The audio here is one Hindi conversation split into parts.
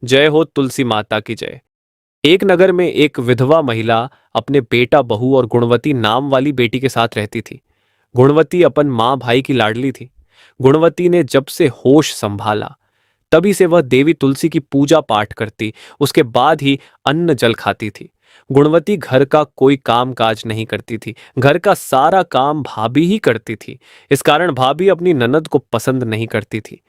जय हो तुलसी माता की जय। एक नगर में एक विधवा महिला अपने बेटा बहू और गुणवती नाम वाली बेटी के साथ रहती थी। गुणवती अपन माँ भाई की लाडली थी। गुणवती ने जब से होश संभाला तभी से वह देवी तुलसी की पूजा पाठ करती, उसके बाद ही अन्न जल खाती थी। गुणवती घर का कोई काम काज नहीं करती थी, घर का सारा काम भाभी ही करती थी। इस कारण भाभी अपनी ननद को पसंद नहीं करती थी।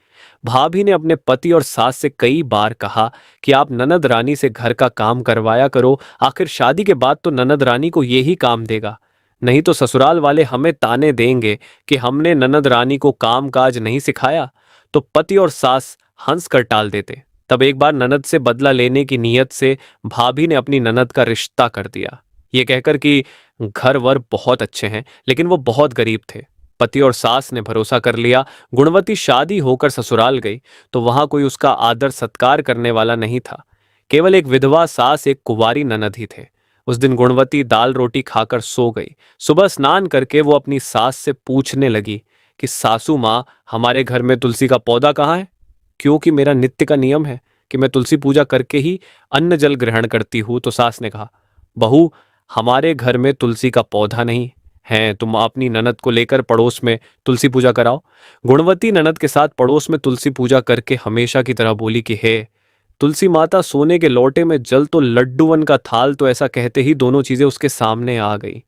भाभी ने अपने पति और सास से कई बार कहा कि आप ननद रानी से घर का काम करवाया करो, आखिर शादी के बाद तो ननद रानी को यही काम देगा, नहीं तो ससुराल वाले हमें ताने देंगे कि हमने ननद रानी को काम काज नहीं सिखाया। तो पति और सास हंस कर टाल देते। तब एक बार ननद से बदला लेने की नीयत से भाभी ने अपनी ननद का रिश्ता कर दिया, ये कहकर कि घर वर बहुत अच्छे हैं लेकिन वो बहुत गरीब थे। पति और सास ने भरोसा कर लिया। गुणवती शादी होकर ससुराल गई तो वहां कोई उसका आदर सत्कार करने वाला नहीं था। केवल एक विधवा सास, एक कुंवारी ननद ही थे। उस दिन गुणवती दाल रोटी खाकर सो गई। सुबह स्नान करके वो अपनी सास से पूछने लगी कि सासू माँ, हमारे घर में तुलसी का पौधा कहाँ है? क्योंकि मेरा नित्य का नियम है कि मैं तुलसी पूजा करके ही अन्न जल ग्रहण करती हूं। तो सास ने कहा, बहू, हमारे घर में तुलसी का पौधा नहीं है, तुम अपनी ननद को लेकर पड़ोस में तुलसी पूजा कराओ। गुणवती ननद के साथ पड़ोस में तुलसी पूजा करके हमेशा की तरह बोली कि हे तुलसी माता, सोने के लोटे में जल तो लड्डूवन का थाल, तो ऐसा कहते ही दोनों चीजें उसके सामने आ गई।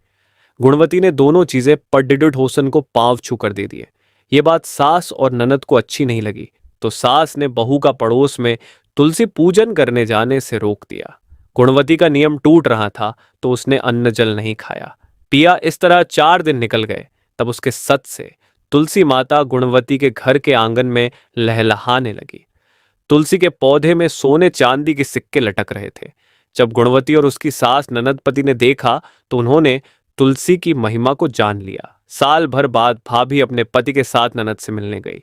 गुणवती ने दोनों चीजें पडिडुट होसन को पांव छू कर दे दिए। ये बात सास और ननद को अच्छी नहीं लगी, तो सास ने बहू का पड़ोस में तुलसी पूजन करने जाने से रोक दिया। गुणवती का नियम टूट रहा था तो उसने अन्न जल नहीं खाया पिया। इस तरह 4 दिन निकल गए। तब उसके सत से तुलसी माता गुणवती के घर के आंगन में लहलहाने लगी। तुलसी के पौधे में सोने चांदी के सिक्के लटक रहे थे। जब गुणवती और उसकी सास ननद पति ने देखा तो उन्होंने तुलसी की महिमा को जान लिया। साल भर बाद भाभी अपने पति के साथ ननद से मिलने गई।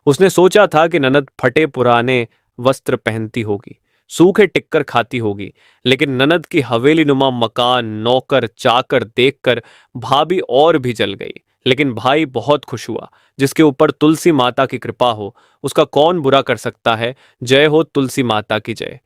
उसने सोचा था कि ननद फटे पुराने वस्त्र पहनती होगी, सूखे टिक्कर खाती होगी, लेकिन ननद की हवेली नुमा मकान, नौकर चाकर देखकर भाभी और भी जल गई। लेकिन भाई बहुत खुश हुआ। जिसके ऊपर तुलसी माता की कृपा हो उसका कौन बुरा कर सकता है। जय हो तुलसी माता की जय।